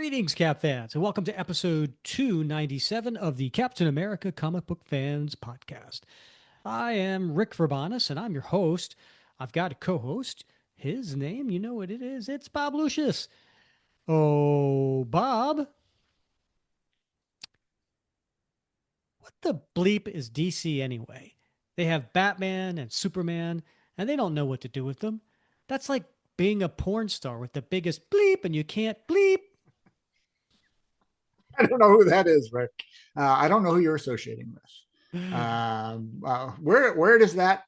Greetings, Cap fans, and welcome to episode 297 of the Captain America Comic Book Fans Podcast. I am Rick Verbanis, and I'm your host. I've got a co host. His name, you know what it is. It's Bob Lucius. Oh, Bob, what the bleep is DC anyway? They have Batman and Superman, and they don't know what to do with them. That's like being a porn star with the biggest bleep, and you can't bleep. I don't know who that is, Rick. I don't know who you're associating with. Where does that?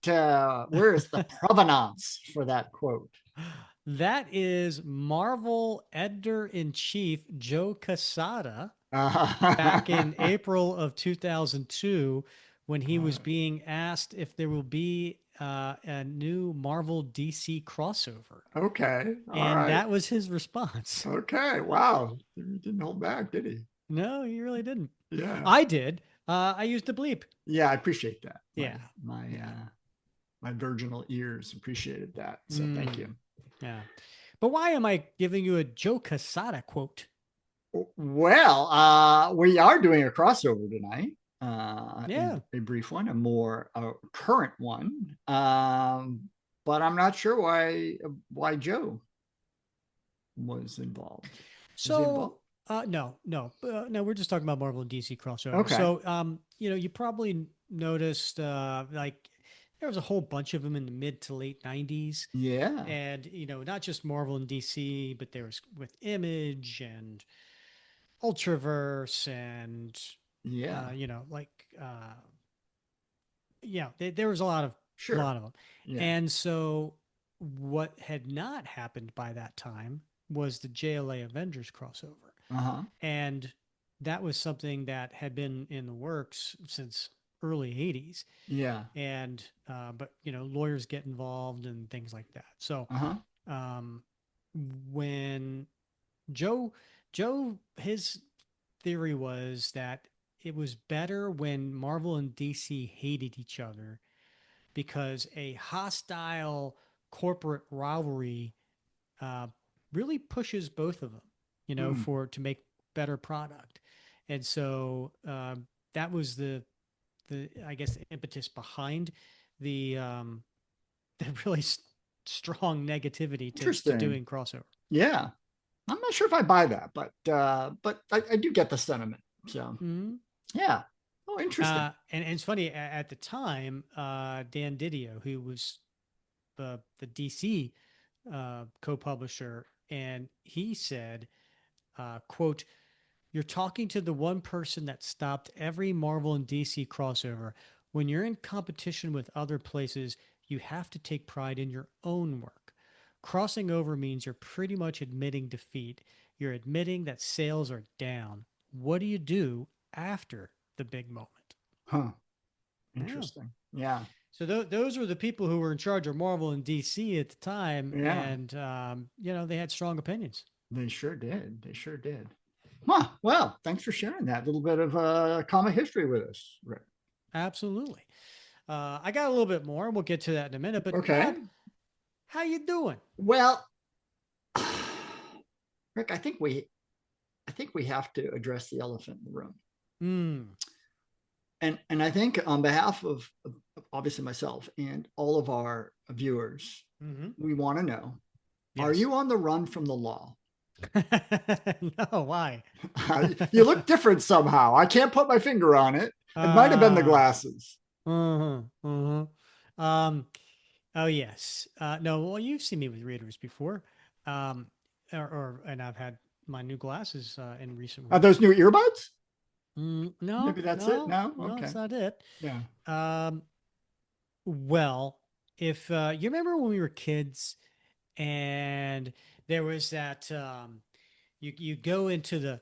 Where is the provenance for that quote? That is Marvel editor in chief Joe Quesada back in Uh, April of 2002 when he was being asked if there will be a new Marvel DC crossover. okay, all And right, that was his response. okay. Wow, he didn't hold back, did he? No, he really didn't. Yeah, I did. I used the bleep. yeah. I appreciate that. My Yeah. my Yeah. uh, my virginal ears appreciated that. So thank Mm, you. yeah. But why am I giving you a Joe Quesada quote? Well, we are doing a crossover tonight. Yeah. A brief one, a more current one. But I'm not sure why Joe was involved. Is he So, involved? no, we're just talking about Marvel and DC crossover. Okay. So, you probably noticed, like, there was a whole bunch of them in the mid to late '90s, Yeah. and not just Marvel and DC, but there was with Image and Ultraverse, and Yeah. like, there was a Sure. lot of them, Yeah. and so what had not happened by that time was the JLA Avengers crossover. Uh huh. And that was something that had been in the works since early 80s. Yeah. And but lawyers get involved and things like that. So Uh huh. um when joe joe his theory was that it was better when Marvel and DC hated each other because a hostile corporate rivalry uh, really pushes both of them, Mm. for to make better product. And so that was the I guess the impetus behind the the really strong negativity to Interesting. doing crossover. Yeah. I'm not sure if I buy that, but I do get the sentiment. So Mm-hmm. yeah. Oh, interesting. And it's funny at the time, Dan Didio, who was the DC co-publisher, and he said, "quote You're talking to the one person that stopped every Marvel and DC crossover. When you're in competition with other places, you have to take pride in your own work. Crossing over means you're pretty much admitting defeat. You're admitting that sales are down. What do you do after the big moment?" Huh. Yeah. Interesting. Yeah. So those were the people who were in charge of Marvel and DC at the time, Yeah. and they had strong opinions. They sure did. They sure did. Huh. Well, thanks for sharing that little bit of comic history with us, Rick. Absolutely. I got a little bit more. We'll get to that in a minute. But Okay. Bob, how you doing? Well, Rick, I think we have to address the elephant in the room. Hmm. And I think on behalf of obviously myself and all of our viewers, Mm-hmm. we want to know, are Yes. you on the run from the law? No, why? You look different somehow. I can't put my finger on it. It might have been the uh, glasses. uh-huh, uh-huh. Um, oh yes. No, well, you've seen me with readers before. Um, and I've had my new glasses in recent Are weeks. those new earbuds? No, Maybe that's it. no, No? no, Okay. it's not it. Yeah. Um, well, if you remember when we were kids and there was that you go into the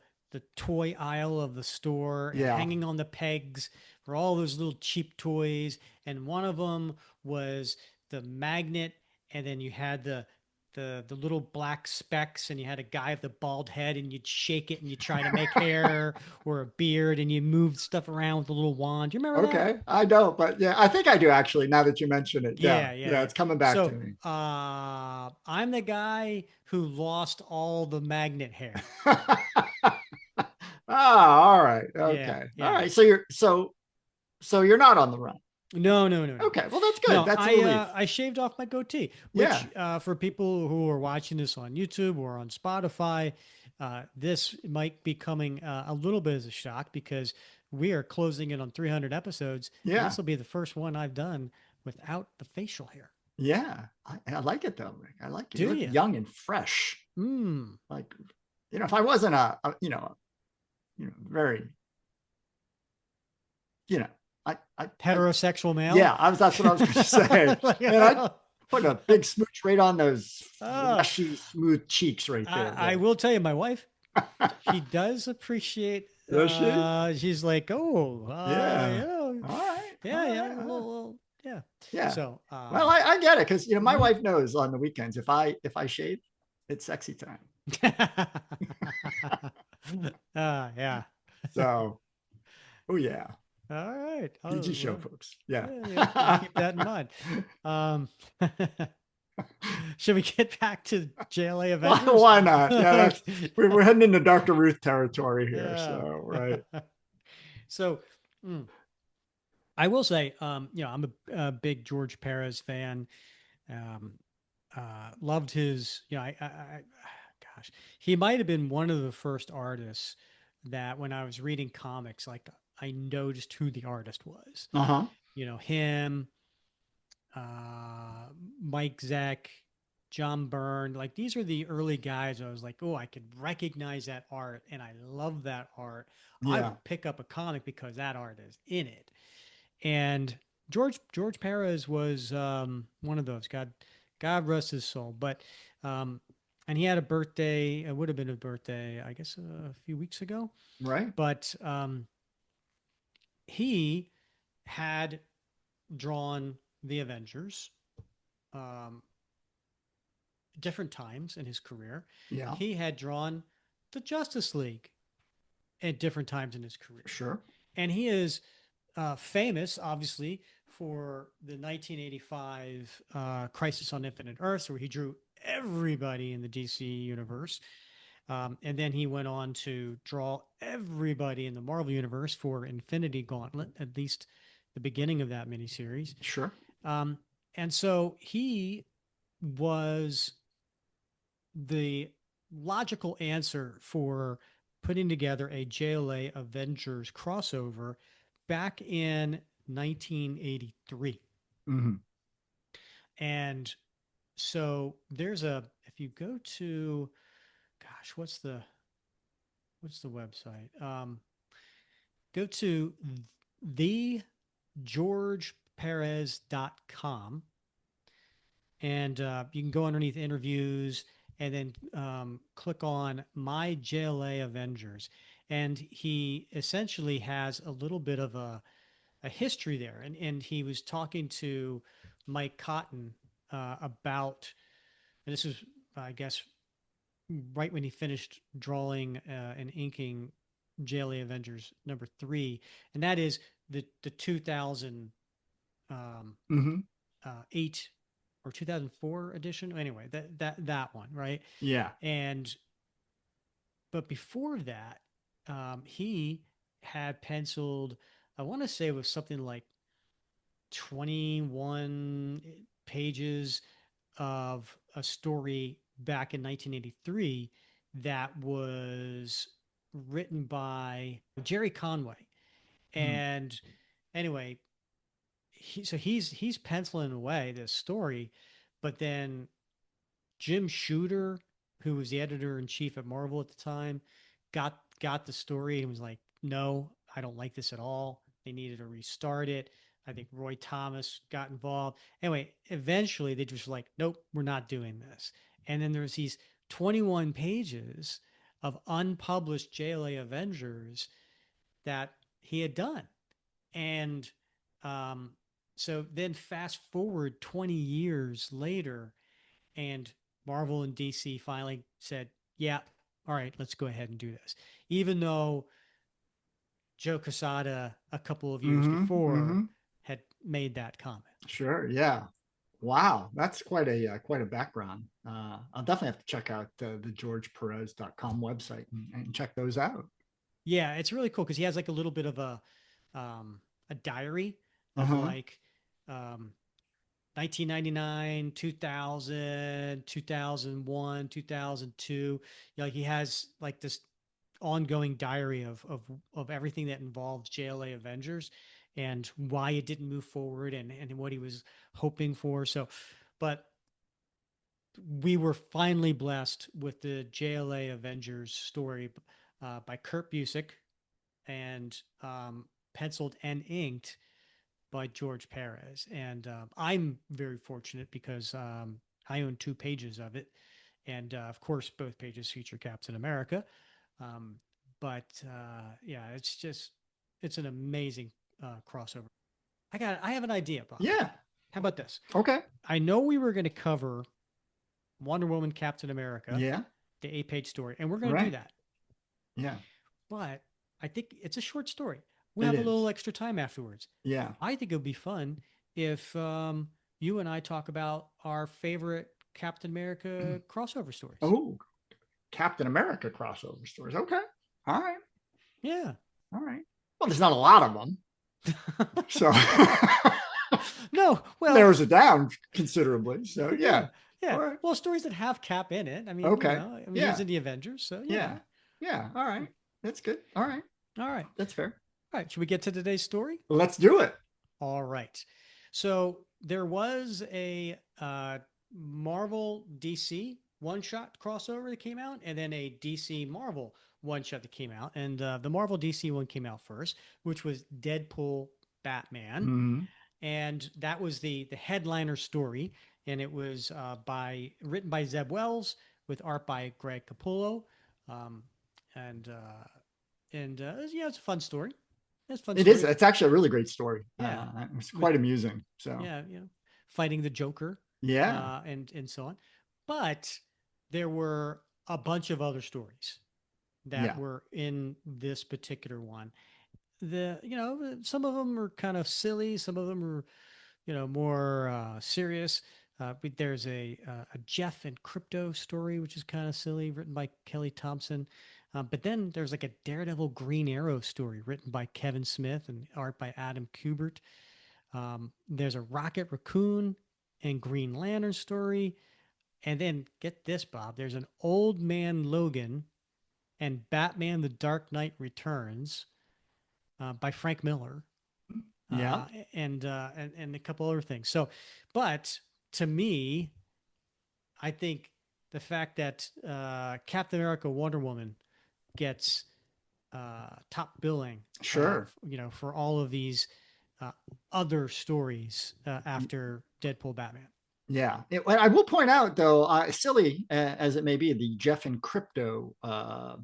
toy aisle of the store and Yeah. hanging on the pegs for all those little cheap toys, and one of them was the magnet, and then you had the little black specks, and you had a guy with the bald head, and you'd shake it and you try to make hair or a beard, and you moved stuff around with a little wand. Do you remember that? Okay, I don't, but yeah, I think I do actually. Now that you mention it, yeah, Yeah, yeah, yeah, yeah. it's coming back to So me. I'm the guy who lost all the magnet hair. All right, Yeah, okay, all yeah. right. So you're not on the run. No, no, no, no. Okay, well that's good. No, That's a relief. I shaved off my goatee, Yeah, which for people who are watching this on YouTube or on Spotify, this might be coming a little bit as a shock because we are closing in on 300 episodes, and yeah, this will be the first one I've done without the facial hair. yeah. I like it though, Rick. I like it. You Do look you? young and fresh. Hmm. Like, if I wasn't very, you know, I Heterosexual male. yeah, that's what I was going to say. Like, And I put a big smooch right on those oh, fleshy, smooth cheeks right there. I But will tell you, my wife, she does appreciate. does she? She's like, oh, Yeah. you know, All right. All yeah, yeah, right. yeah. Yeah. So, Well, I get it because my mhm. wife knows on the weekends if I shave, it's sexy time. Yeah. So, oh yeah, All right. PG show, folks. Yeah. Yeah, yeah, we'll keep that in mind. Um, should we get back to JLA Avengers? Why not? Yeah, we're heading into Dr. Ruth territory here. Yeah. So, right. So, mm, I will say, I'm a big George Perez fan. Um, loved his, gosh, he might have been one of the first artists that when I was reading comics, like I noticed who the artist was. Uh huh. Him, uh, Mike Zeck, John Byrne, like these are the early guys. I was like, oh, I could recognize that art, and I love that art. I Yeah. would pick up a comic because that art is in it. And George Perez was one of those. God rest his soul. But and he had a birthday. It would have been a birthday, I guess, a few weeks ago. Right. But he had drawn the Avengers um, different times in his career. Yeah. He had drawn the Justice League at different times in his career, Sure. and he is famous, obviously, for the 1985 Crisis on Infinite Earths, where he drew everybody in the DC universe. And then he went on to draw everybody in the Marvel universe for Infinity Gauntlet, at least the beginning of that miniseries. Sure. Um, and so he was the logical answer for putting together a JLA Avengers crossover back in 1983. Mm-hmm. And so if you go to, gosh, what's the website? Go to thegeorgeperez.com, and you can go underneath interviews and then click on My JLA Avengers. And he essentially has a little bit of a history there. And he was talking to Mike Cotton about, and this was, I guess, right when he finished drawing and inking JLA Avengers #3, and that is the 2000 um, Mm-hmm. 8 or 2004 edition. Anyway, that one, right? Yeah. And but before that, he had penciled. I want to say it was something like 21 pages of a story back in 1983 that was written by Jerry Conway. Mm-hmm. And anyway, he's penciling away this story, but then Jim Shooter, who was the editor in chief at Marvel at the time, got the story and was like, "No, I don't like this at all." They needed to restart it. I think Roy Thomas got involved. Anyway, eventually they just were like, "Nope, we're not doing this." And then there's these 21 pages of unpublished JLA Avengers that he had done. And um, so then fast forward 20 years later, and Marvel and DC finally said, "Yeah, all right, let's go ahead and do this," even though Joe Quesada a couple of years Mm-hmm. before Mm-hmm. had made that comment. Sure. Yeah. Wow, that's quite a background. I'll definitely have to check out the georgeperez.com website and check those out. Yeah, it's really cool because he has like a little bit of a diary of Uh-huh. like um, 1999, 2000, 2001, 2002. Like he has like this ongoing diary of everything that involves JLA Avengers and why it didn't move forward and what he was hoping for. So, but we were finally blessed with the JLA Avengers story by Kurt Busiek and penciled and inked by George Perez. And I'm very fortunate because I own 2 pages of it. And of course, both pages feature Captain America. Um, but yeah, it's an amazing crossover. I have an idea, Bob. Yeah. How about this? Okay. I know we were going to cover Wonder Woman, Captain America, Yeah. the 8 page story, and we're going to do Right. that. Yeah. But I think it's a short story. We It have a little is. extra time afterwards. Yeah. I think it would be fun if you and I talk about our favorite Captain America crossover stories. Oh, Captain America crossover stories. Okay. All right. Yeah. All right. Well, there's not a lot of them. So No, well, narrows it down considerably. So yeah. yeah, yeah. All right. Well, stories that have Cap in it. I mean, Okay. he was Yeah. in the Avengers, so Yeah. Yeah. All right. That's good. All right. All right, That's fair. all right. Should we get to today's story? Let's do it. All right. So there was a Marvel DC one shot crossover that came out, and then a DC Marvel one shot that came out. And the Marvel DC one came out first, which was Deadpool Batman. Mm-hmm. And that was the headliner story. And it was written by Zeb Wells with art by Greg Capullo. Um, and yeah, it's a fun story. It's a fun It is. story. It's actually a really great story. Yeah, It's with quite amusing. So yeah, fighting the Joker, yeah. and so on. But there were a bunch of other stories that Yeah. were in this particular one. Some of them are kind of silly, some of them are more serious. But there's a Jeff and Crypto story, which is kind of silly, written by Kelly Thompson. But then there's like a Daredevil Green Arrow story written by Kevin Smith and art by Adam Kubert. There's a Rocket Raccoon and Green Lantern story. And then get this, Bob, there's an Old Man Logan and Batman the Dark Knight Returns by Frank Miller. Yeah. And a couple other things. So, but to me, I think the fact that Captain America Wonder Woman gets top billing, Sure. for all of these uh, other stories after Deadpool Batman. Yeah. I will point out, though, silly as it may be, the Jeff and Crypto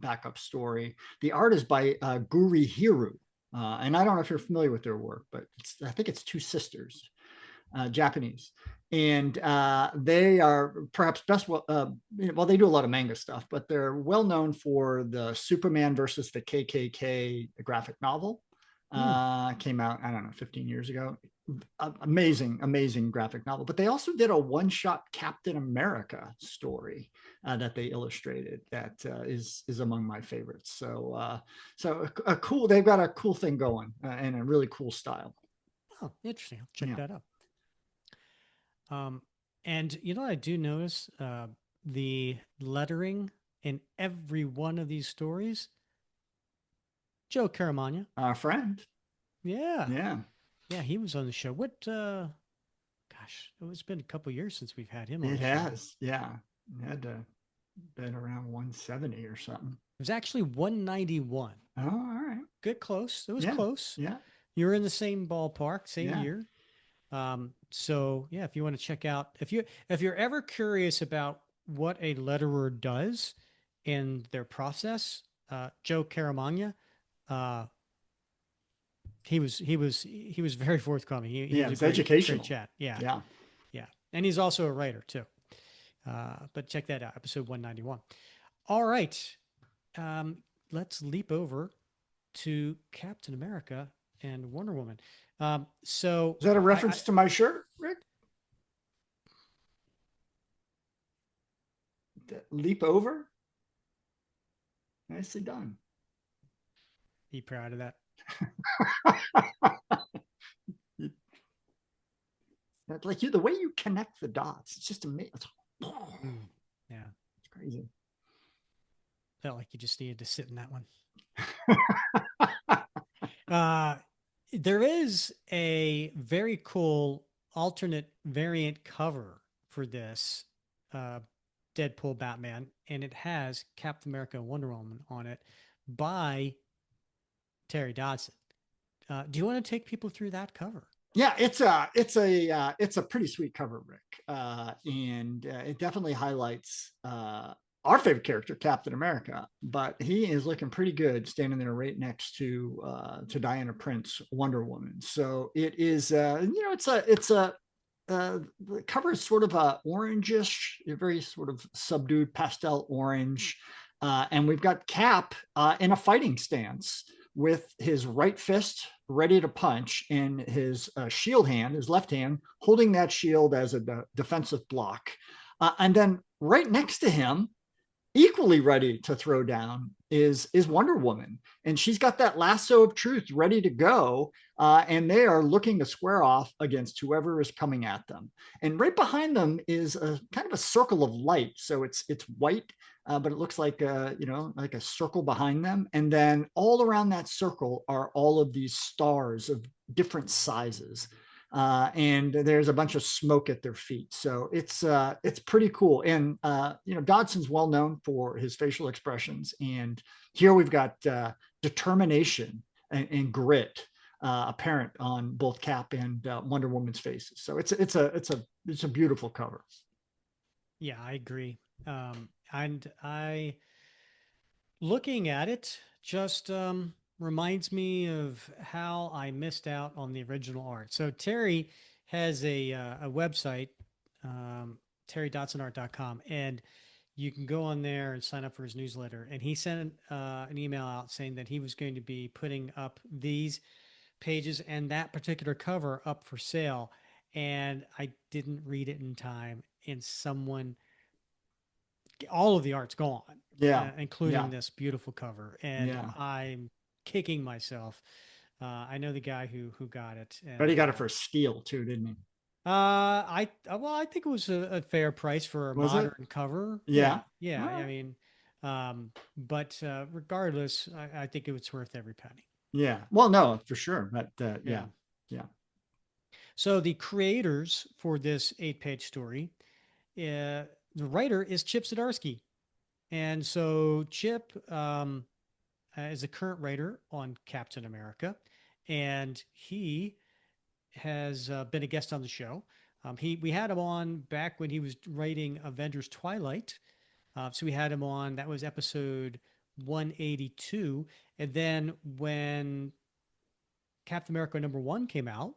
backup story, the art is by Guri Hiru. And I don't know if you're familiar with their work, but I think it's two sisters, Japanese. And they are perhaps well, they do a lot of manga stuff, but they're well known for the Superman versus the KKK graphic novel. Hmm. Came out, I don't know, 15 years ago. Amazing graphic novel. But they also did a one-shot Captain America story that they illustrated that is among my favorites. So a cool. They've got a cool thing going and a really cool style. Oh, interesting. I'll check Yeah. that out. Um, and I do notice the lettering in every one of these stories. Joe Caramagna. Our friend. Yeah. Yeah. Yeah, he was on the show. Gosh, it's been a couple years since we've had him on It the show. has. Yeah. It had to been around 170 or something. It was actually 191. Oh, all right. Good close. It was Yeah. close. Yeah. You're in the same ballpark, same Yeah. year. So yeah, if you want to check out, if you're ever curious about what a letterer does in their process, Joe Caramagna, uh, he was very forthcoming. He Yeah. was a It's great educational. chat. Yeah, Yeah. yeah, and he's also a writer too. But check that out, episode 191. All right. Um, let's leap over to Captain America and Wonder Woman. So Is that a I reference to my shirt, Rick? Leap over? Nicely done. be proud of that. Like you, the way you connect the dots, it's just amazing. It's Yeah. crazy. Felt like you just needed to sit in that one. Uh, there is a very cool alternate variant cover for this uh, Deadpool Batman, and it has Captain America and Wonder Woman on it by Terry Dodson. Do you want to take people through that cover? Yeah, it's a pretty sweet cover, Rick, and it definitely highlights our favorite character, Captain America. But he is looking pretty good, standing there right next to Diana Prince, Wonder Woman. So it is, the cover is sort of a orangish, a very sort of subdued pastel orange, and we've got Cap in a fighting stance with his right fist ready to punch and his shield hand, his left hand, holding that shield as a defensive block. And then right next to him, equally ready to throw down, is Wonder Woman, and she's got that lasso of truth ready to go, and they are looking to square off against whoever is coming at them. And right behind them is a kind of a circle of light, so it's white, but it looks like like a circle behind them, and then all around that circle are all of these stars of different sizes. And there's a bunch of smoke at their feet. So it's pretty cool. And Dodson's well known for his facial expressions, and here we've got determination and grit apparent on both Cap and Wonder Woman's faces. So it's a beautiful cover. Yeah, I agree. And I looking at it just reminds me of how I missed out on the original art. So Terry has a website, terrydotsonart.com, and you can go on there and sign up for his newsletter. And he sent an email out saying that he was going to be putting up these pages and that particular cover up for sale. And I didn't read it in time, and someone all of the art's gone, Yeah, including yeah, this beautiful cover, and yeah. I'm kicking myself. I know the guy who got it, But he and got it for a steal too, didn't he? I think it was a fair price for a Was it? modern cover. Yeah, Yeah. yeah. Well, I mean, but regardless, I think it was worth every penny. yeah. Well, no, for sure. But Yeah. yeah, yeah. So the creators for this 8-page story, the writer is Chip Zdarsky, and so Chip is a current writer on Captain America, and he has been a guest on the show. We had him on back when he was writing Avengers Twilight. So we had him on. That was episode 182, and then when Captain America #1 came out,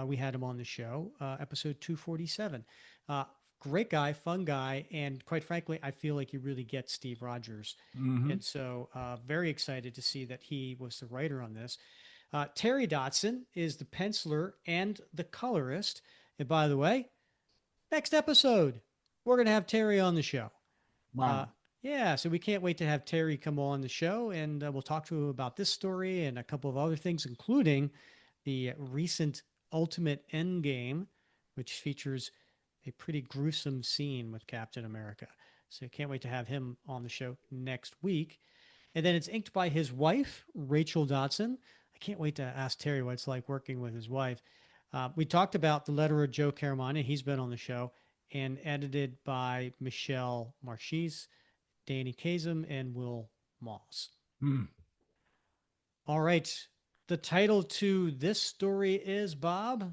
we had him on the show, episode 247. Great guy, fun guy, and quite frankly, I feel like you really get Steve Rogers. Hmm. And so, very excited to see that he was the writer on this. Terry Dodson is the penciler and the colorist. And by the way, next episode, we're going to have Terry on the show. Uh, Wow. yeah, so we can't wait to have Terry come on the show, and we'll talk to him about this story and a couple of other things, including the recent Ultimate Endgame, which features a pretty gruesome scene with Captain America. So can't wait to have him on the show next week. And then it's inked by his wife, Rachel Dodson. I can't wait to ask Terry what it's like working with his wife. We talked about the letterer Joe Caramani. He's been on the show, and edited by Michelle Marchese, Danny Kazem, and Will Moss. Mm. All right. The title to this story is Bob.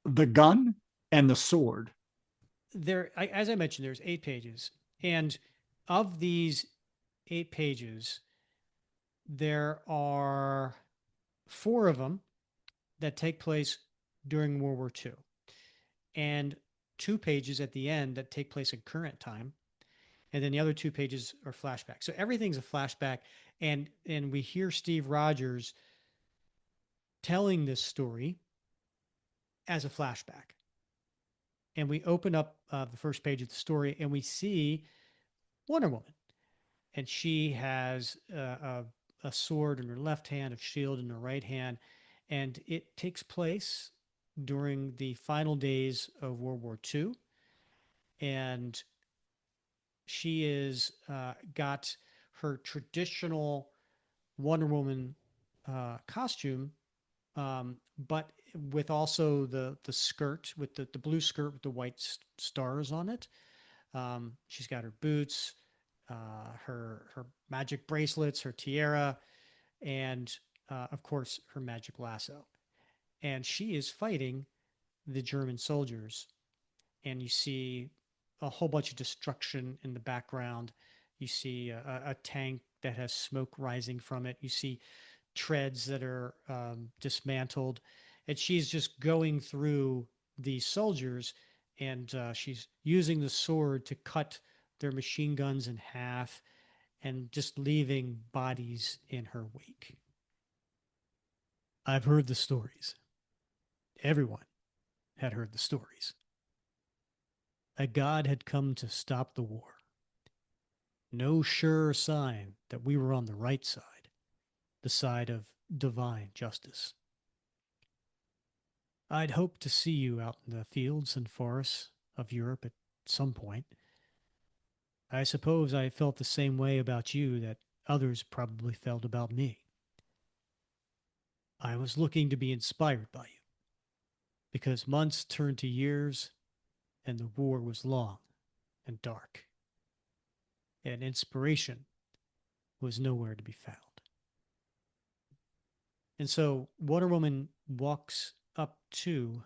The gun and the sword. As I mentioned, there's 8 pages, and of these 8 pages, there are 4 of them that take place during World War II. And 2 pages at the end that take place in current time, and then the other 2 pages are flashback. So everything's a flashback, and we hear Steve Rogers telling this story as a flashback. And we open up the first page of the story, and we see Wonder Woman, and she has a sword in her left hand, a shield in her right hand, and it takes place during the final days of World War II, and she is got her traditional Wonder Woman costume, but with also the skirt with the blue skirt with the white stars on it. She's got her boots, her magic bracelets, her tiara, and of course her magic lasso. And she is fighting the German soldiers, and you see a whole bunch of destruction in the background. You see a tank that has smoke rising from it. You see treads that are dismantled, and she's just going through these soldiers, and she's using the sword to cut their machine guns in half and just leaving bodies in her wake. I've heard the stories. Everyone had heard the stories. A god had come to stop the war. No surer sign that we were on the right side, the side of divine justice. I'd hoped to see you out in the fields and forests of Europe at some point. I suppose I felt the same way about you that others probably felt about me. I was looking to be inspired by you, because months turned to years and the war was long and dark, and inspiration was nowhere to be found. And so Wonder Woman walks up to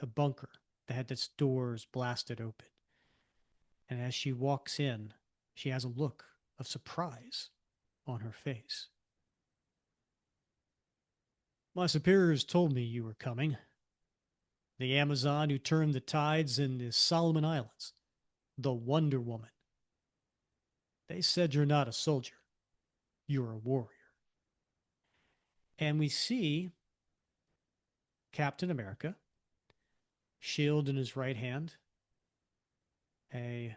a bunker that had its doors blasted open. And as she walks in, she has a look of surprise on her face. My superiors told me you were coming. The Amazon who turned the tides in the Solomon Islands. The Wonder Woman. They said you're not a soldier. You're a warrior. And we see Captain America, shield in his right hand, a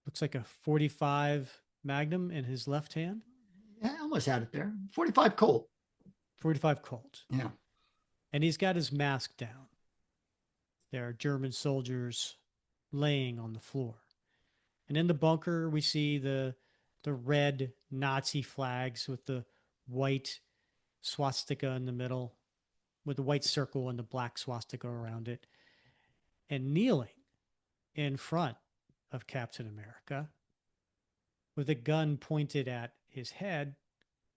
looks like a 45 Magnum in his left hand, Yeah, I almost had it there. 45 Colt. 45 Colt. Yeah. And he's got his mask down. There are German soldiers laying on the floor. And in the bunker, we see the red Nazi flags with the white swastika in the middle, with the white circle and the black swastika around it. And kneeling in front of Captain America with a gun pointed at his head,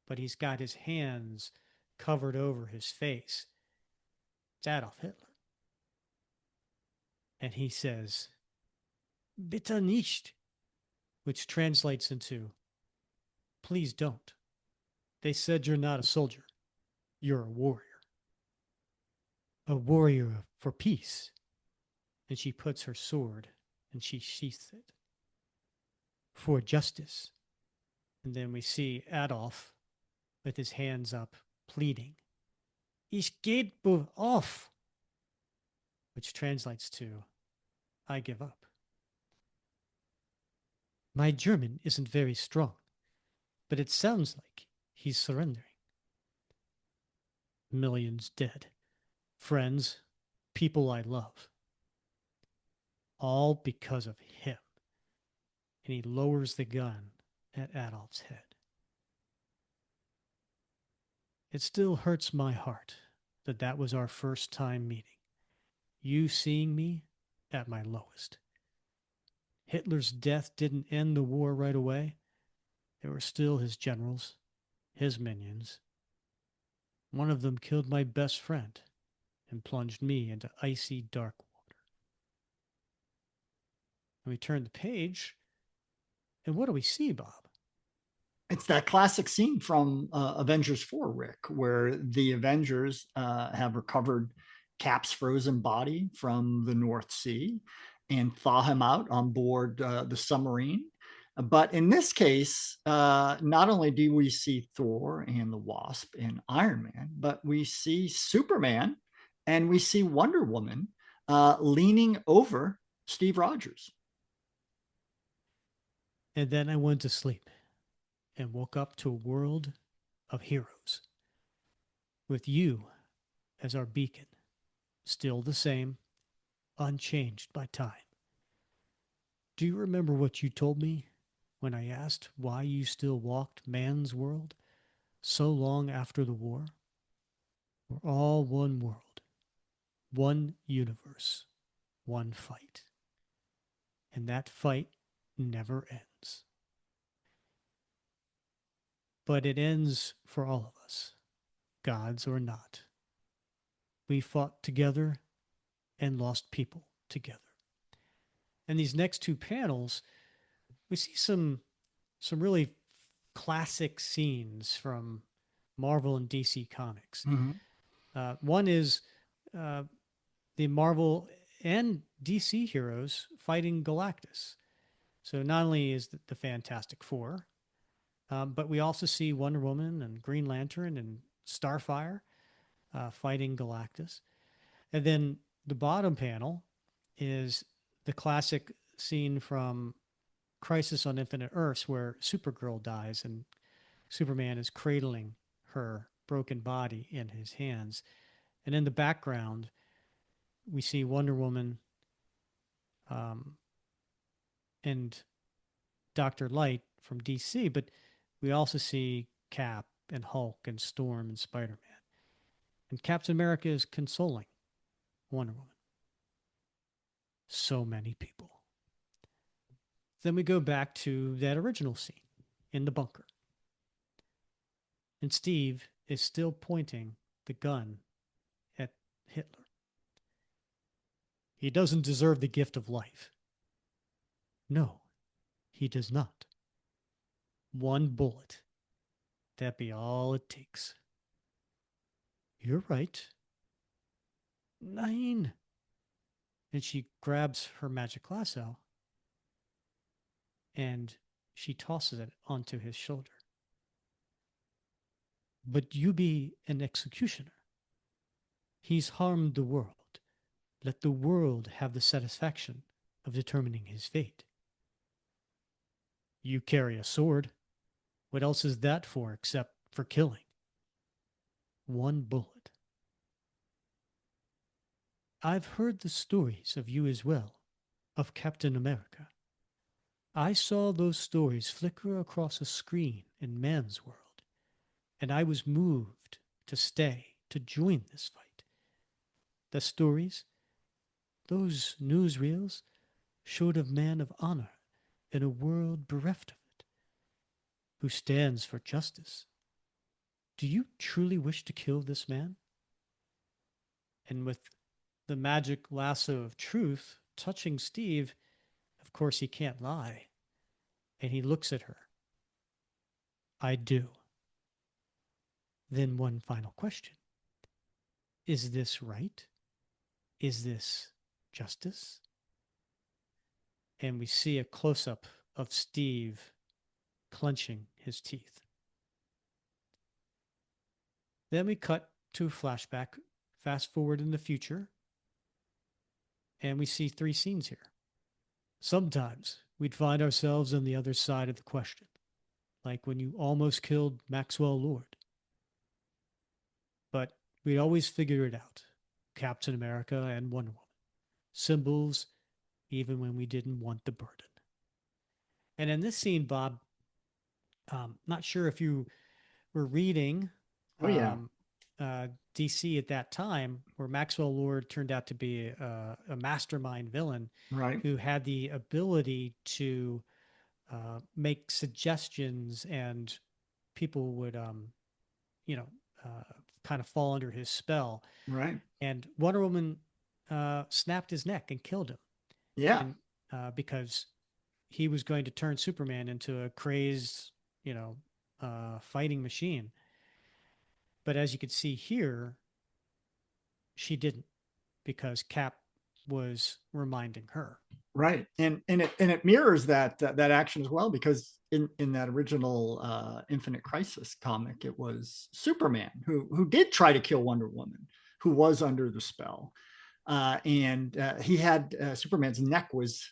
but he's got his hands covered over his face. It's Adolf Hitler. And he says, Bitte nicht, which translates into, please don't. They said you're not a soldier. You're a warrior. A warrior for peace. And she puts her sword and she sheaths it. For justice. And then we see Adolf with his hands up, pleading, Ich gebe auf, which translates to, I give up. My German isn't very strong, but it sounds like he's surrendering. Millions dead, friends, people I love, all because of him. And he lowers the gun at Adolf's head. It still hurts my heart that that was our first time meeting. You seeing me at my lowest. Hitler's death didn't end the war right away. There were still his generals, his minions. One of them killed my best friend and plunged me into icy dark water. And we turn the page, and what do we see, Bob? It's that classic scene from Avengers 4, Rick, where the Avengers have recovered Cap's frozen body from the North Sea. and thaw him out on board the submarine. But in this case, not only do we see Thor and the Wasp and Iron Man, but we see Superman and we see Wonder Woman leaning over Steve Rogers. And then I went to sleep and woke up to a world of heroes with you as our beacon, still the same, unchanged by time. Do you remember what you told me when I asked why you still walked man's world so long after the war? We're all one world, one universe, one fight. And that fight never ends. But it ends for all of us, gods or not. We fought together and lost people together. And these next two panels, we see some really classic scenes from Marvel and DC Comics. Mm-hmm. One is uh, the Marvel and DC heroes fighting Galactus. So not only is the Fantastic Four, but we also see Wonder Woman and Green Lantern and Starfire fighting Galactus. And then the bottom panel is the classic scene from Crisis on Infinite Earths where Supergirl dies and Superman is cradling her broken body in his hands. And in the background, we see Wonder Woman um, and Dr. Light from DC, but we also see Cap and Hulk and Storm and Spider Man. And Captain America is consoling Wonder Woman. So many people. Then we go back to that original scene in the bunker. And Steve is still pointing the gun at Hitler. He doesn't deserve the gift of life. No, he does not. One bullet. That be all it takes. You're right. 9. And she grabs her magic lasso and she tosses it onto his shoulder. But you be an executioner. He's harmed the world. Let the world have the satisfaction of determining his fate. You carry a sword. What else is that for except for killing? One bullet. I've heard the stories of you as well, of Captain America. I saw those stories flicker across a screen in man's world, and I was moved to stay, to join this fight. The stories, those newsreels, showed a man of honor in a world bereft of it, who stands for justice. Do you truly wish to kill this man? And with the magic lasso of truth touching Steve, of course he can't lie. And he looks at her. I do. Then one final question. Is this right? Is this justice? And we see a close up of Steve clenching his teeth. Then we cut to a flashback, fast forward in the future, and we see 3 scenes here. Sometimes we'd find ourselves on the other side of the question, like when you almost killed Maxwell Lord. But we'd always figure it out. Captain America and Wonder Woman. Symbols, even when we didn't want the burden. And in this scene, Bob, not sure if you were reading Oh, yeah. um, DC at that time, where Maxwell Lord turned out to be a mastermind villain Right. who had the ability to make suggestions, and people would, you know, uh, kind of fall under his spell. Right. And Wonder Woman snapped his neck and killed him, Yeah. and because he was going to turn Superman into a crazed, fighting machine. But as you can see here, she didn't, because Cap was reminding her. Right, and it mirrors that action as well, because in that original Infinite Crisis comic, it was Superman who did try to kill Wonder Woman, who was under the spell, and he had Superman's neck was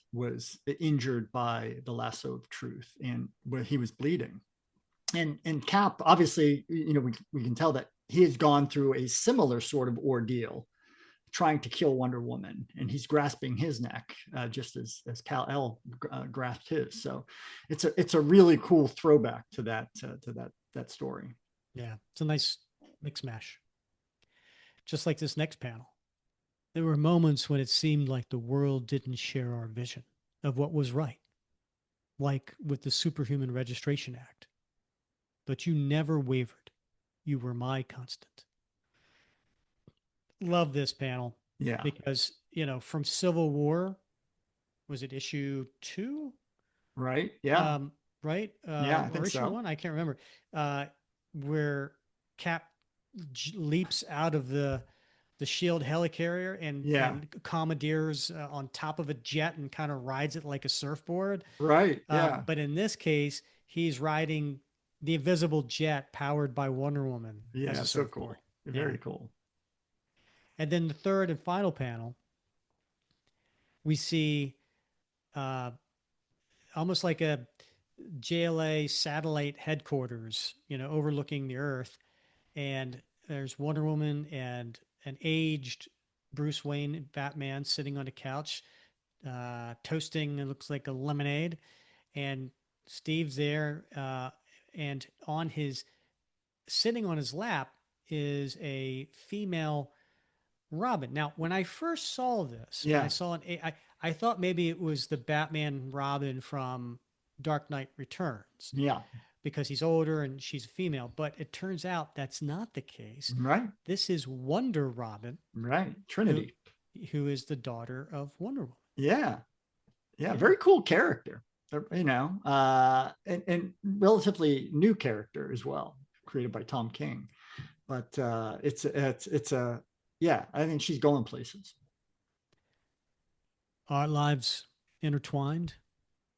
injured by the lasso of truth, and where he was bleeding, and Cap, obviously, we can tell that he has gone through a similar sort of ordeal trying to kill Wonder Woman, and he's grasping his neck, just as Kal-El grasped his. So it's a really cool throwback to that story. Yeah, it's a nice mix mash. Just like this next panel. There were moments when it seemed like the world didn't share our vision of what was right, like with the Superhuman Registration Act. But you never wavered. You were my constant. Love this panel Yeah. because, from Civil War, was it issue 2? Right. Yeah. Um, right? Yeah. I Or think issue so. 1, I can't remember. Where Cap leaps out of the shield helicarrier Yeah. and commandeers on top of a jet and kind of rides it like a surfboard. Right. Yeah. But in this case, he's riding the invisible jet powered by Wonder Woman as Yeah. a So surfboard. cool. Yeah. Very cool. And then the third and final panel, we see uh, almost like a JLA satellite headquarters, overlooking the Earth. And there's Wonder Woman and an aged Bruce Wayne Batman sitting on a couch, toasting, it looks like a lemonade. And Steve's there, and sitting on his lap is a female Robin. Now, when I first saw this, when I Yeah. saw I thought maybe it was the Batman Robin from Dark Knight Returns Yeah. because he's older and she's a female. But it turns out that's not the case. Right. This is Wonder Robin, Right. who Trinity. who is the daughter of Wonder Woman. Yeah. Yeah. Yeah. Very cool character. And relatively new character as well, created by Tom King. But it's a yeah. I think she's going places. Our lives intertwined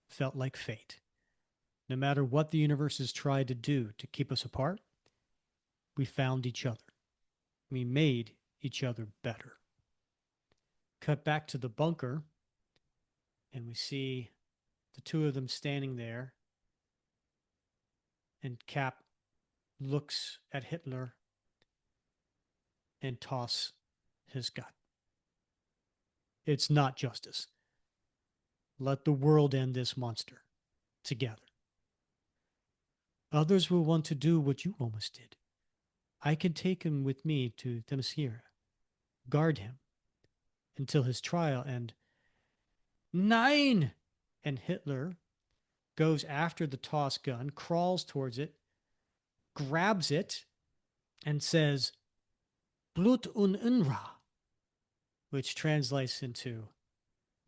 felt like fate. No matter what the universe has tried to do to keep us apart, we found each other. We made each other better. Cut back to the bunker, and we see the two of them standing there. And Cap looks at Hitler and tosses his gun. It's not justice. Let the world end this monster together. Others will want to do what you almost did. I can take him with me to Themyscira, guard him until his trial, and Nein! And Hitler goes after the toss gun, crawls towards it, grabs it, and says, Blut und Unra, which translates into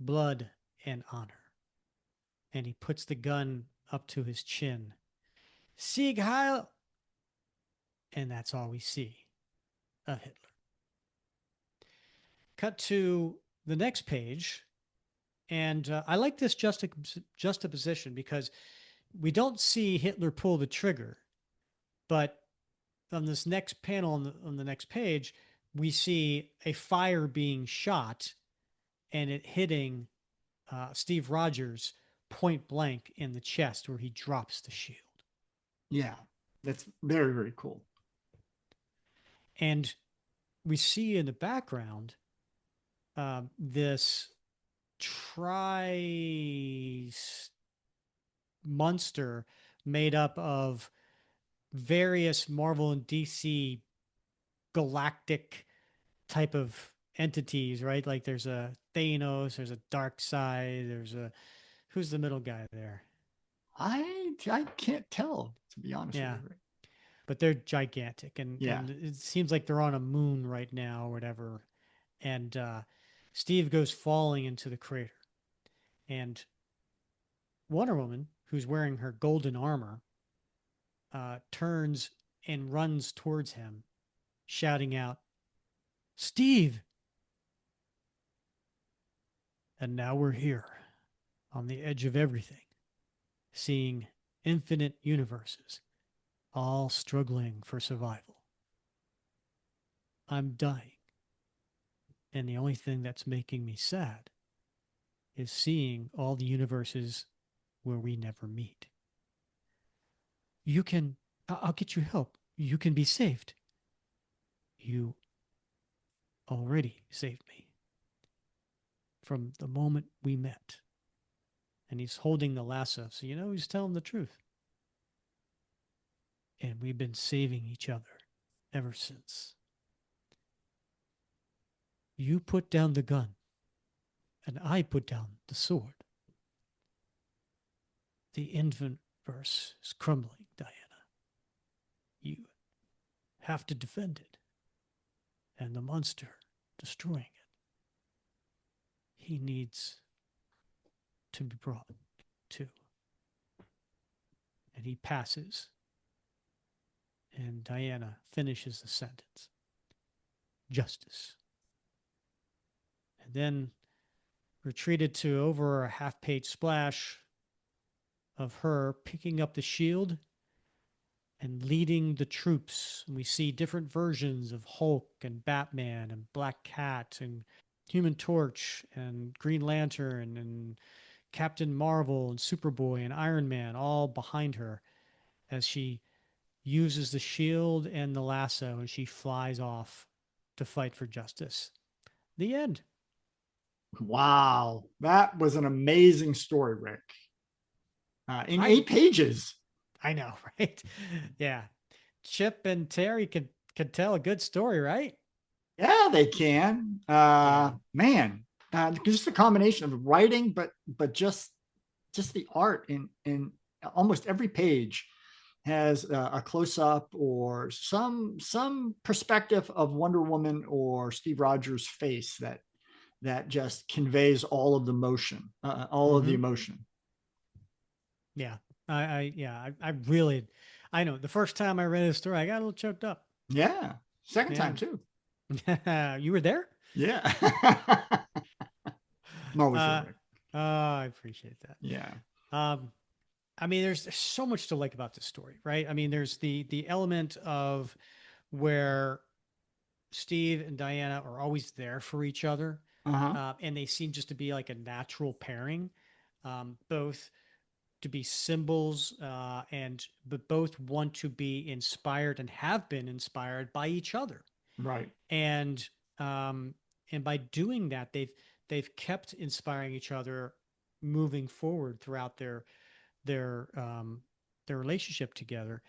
blood and honor. And he puts the gun up to his chin. Sieg Heil! And that's all we see of Hitler. Cut to the next page. And I like this juxtaposition because we don't see Hitler pull the trigger, but on this next panel on the next page, we see a fire being shot and it hitting Steve Rogers point blank in the chest where he drops the shield. Yeah, that's very, very cool. And we see in the background this monster made up of various Marvel and DC galactic type of entities, right? Like there's a Thanos, there's a Darkseid, who's the middle guy there? I can't tell, to be honest with Yeah, you. but they're gigantic, Yeah. and it seems like they're on a moon right now or whatever. And Steve goes falling into the crater, and Wonder Woman, who's wearing her golden armor, turns and runs towards him, shouting out, Steve! And now we're here. on the edge of everything, seeing infinite universes, all struggling for survival. I'm dying, and the only thing that's making me sad is seeing all the universes where we never meet. You can, I'll get you help. You can be saved. You already saved me from the moment we met. And he's holding the lasso, so you know he's telling the truth. And we've been saving each other ever since. You put down the gun, and I put down the sword. The infant verse is crumbling, Diana. You have to defend it, and the monster destroying it. He needs to be brought to. And he passes, and Diana finishes the sentence. Justice. And then retreated to over a half-page splash of her picking up the shield and leading the troops. And we see different versions of Hulk and Batman and Black Cat and Human Torch and Green Lantern and Captain Marvel and Superboy and Iron Man all behind her as she uses the shield and the lasso and she flies off to fight for justice. The end. Wow, that was an amazing story, Rick. In I 8 pages. I know, right? Yeah. Chip and Terry could tell a good story, right? Yeah, they can. Yeah. Man, just a combination of writing, but just the art in almost every page has a close up or some perspective of Wonder Woman or Steve Rogers' face that just conveys all of the motion, all of the Mm-hmm. emotion. Yeah. I really, I know the first time I read his story, I got a little choked up. Yeah, second Yeah. time too. You were there? Yeah, I'm always there, Uh, Rick. oh, I appreciate that. Yeah. Um, I mean, there's so much to like about this story, right? I mean, there's the element of where Steve and Diana are always there for each other, Uh-huh. and they seem just to be like a natural pairing, both to be symbols, and but both want to be inspired and have been inspired by each other, Right. and um, and by doing that, they've kept inspiring each other moving forward throughout their their relationship together.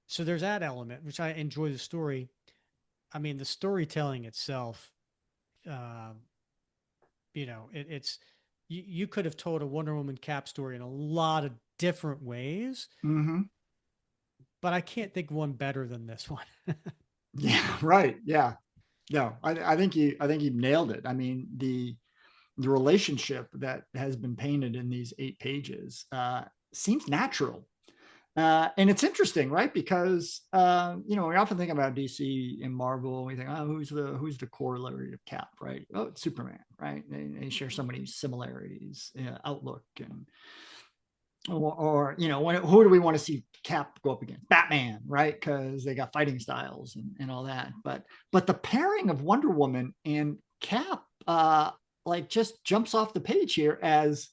So there's that element which I enjoy the story. I mean, the storytelling itself, uh, it's you could have told a Wonder Woman Cap story in a lot of different ways, Mm-hmm. but I can't think of one better than this one. Yeah. Right. Yeah. No, I think you nailed it. I mean, the relationship that has been painted in these 8 pages seems natural. And it's interesting, right? Because we often think about DC and Marvel, and we think, oh, who's the corollary of Cap, right? Oh, it's Superman, right? They share so many similarities, outlook, and who do we want to see Cap go up against? Batman, right? Because they got fighting styles and all that. But the pairing of Wonder Woman and Cap, like just jumps off the page here as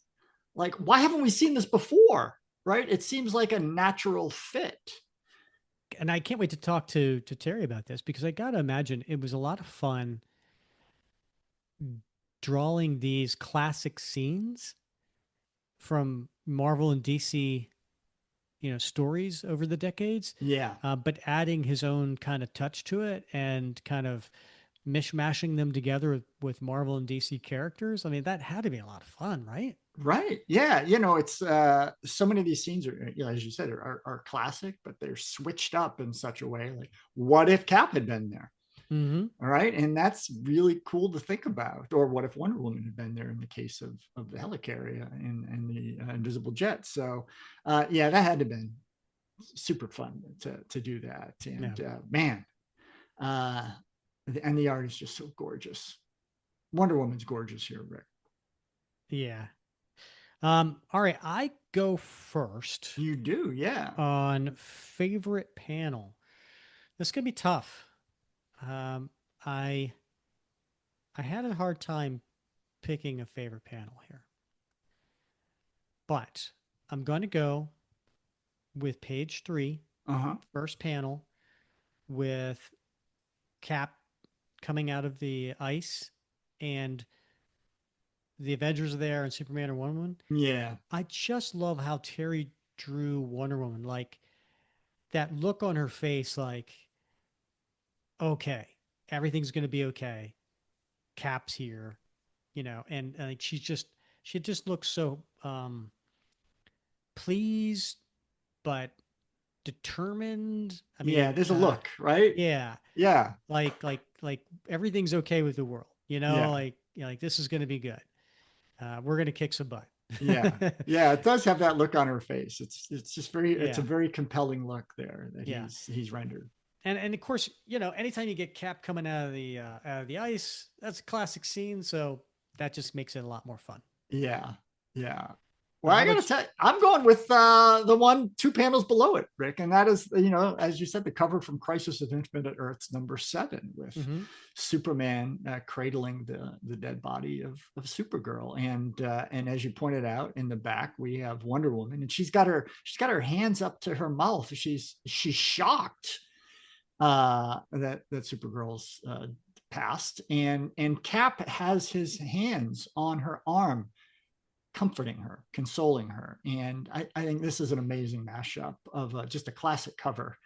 like, why haven't we seen this before? Right? It seems like a natural fit. And I can't wait to talk to Terry about this because I got to imagine it was a lot of fun drawing these classic scenes from Marvel and DC, stories over the decades, Yeah. but adding his own kind of touch to it and kind of mishmashing them together with Marvel and DC characters. I mean, that had to be a lot of fun, right? Right. Yeah. It's so many of these scenes are, as you said, are classic, but they're switched up in such a way. Like, what if Cap had been there? Mm-hmm. All right. And that's really cool to think about. Or what if Wonder Woman had been there in the case of the helicarrier and the invisible jet? So, yeah, that had to have been super fun to do that. Yeah. And man, uh, and the art is just so gorgeous. Wonder Woman's gorgeous here, Rick. Yeah. All right, I go first You do, yeah. on favorite panel. This could be tough. Um, I I had a hard time picking a favorite panel here, but I'm going to go with page 3, Uh-huh. first panel, with Cap coming out of the ice and the Avengers are there and Superman and Wonder Woman. Yeah. I just love how Terry drew Wonder Woman. Like that look on her face, like, okay, everything's going to be okay. Cap's here, and like she just looks so pleased, but determined. I Yeah, mean, there's a look, right? yeah, Yeah. like everything's okay with the world, Yeah. like like this is going to be good. We're going to kick some butt. Yeah. Yeah, it does have that look on her face. It's just it's a Yeah, very compelling look there that yeah, he's rendered. and of course, anytime you get Cap coming out of the ice, that's a classic scene. So that just makes it a lot more fun. Yeah. Yeah. Well, How I gotta about tell you, I'm going with the one 2 panels below it, Rick, and that is, as you said, the cover from Crisis of Infinite Earths #7 with you? Mm-hmm. Superman cradling the dead body of Supergirl, and as you pointed out in the back, we have Wonder Woman, and she's got her hands up to her mouth. She's shocked that Supergirl's passed, and Cap has his hands on her arm, comforting her, consoling her. And I think this is an amazing mashup of just a classic cover.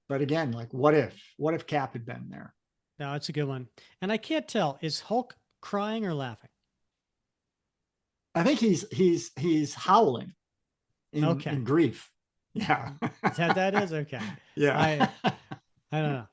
But again, like what if Cap had been there? No, it's a good one. And I can't tell, is Hulk crying or laughing? I think he's howling in Okay. grief. Yeah. Is that is? Okay. Yeah. I don't know.